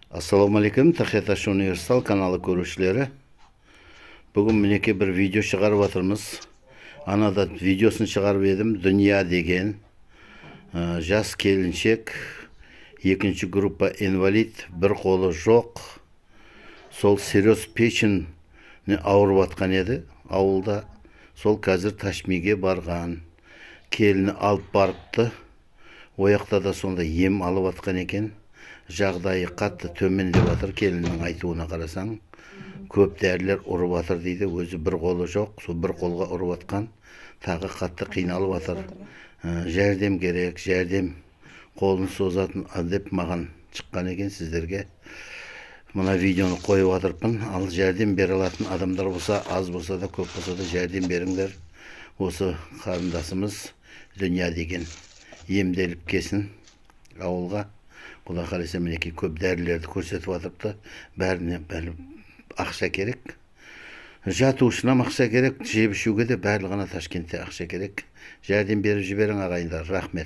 Ассалаумалейкум, Тахеташ Универсал каналы көрушілері. Бүгін мінеке бір видео шығарып атырмыз. Анада видеосын шығарып едім. Дүния деген жас келіншек, екінші группа инвалид, бір қолы жоқ. Сол серьез печень ауырып атқан еді. Ауылда сол қазір Ташмиге барған. Келіні алып барыпты. Ояқта да сонда ем алып атқан екен. Жағдайы қатты төмендеп жатыр, келіннің айтуына қарасаң. Көп дәрілер ұрып жатыр дейді, өзі бір қолы жоқ, сол бір қолға ұрып атқан, тағы қатты қиналып жатыр. Жәрдем керек, жәрдем қолын созатын деп маған шыққан екен сіздерге. Мына видеоны қойып жатырмын. Ал жәрдем бере алатын адамдар болса, аз болса да, көп болса да жәрдем беріңдер. Осы қарындасымыз Дүния деген емделіп келсін ауылға. Құда қаласа мінеке көп дәрілерді көрсетіп жатырыпты. Бәріне ақша керек. Жату үшін ақша керек, жеп ішуге де барлығына Ташкентте ақша керек. Жәрдем беріп жіберің ағайындар, рахмет.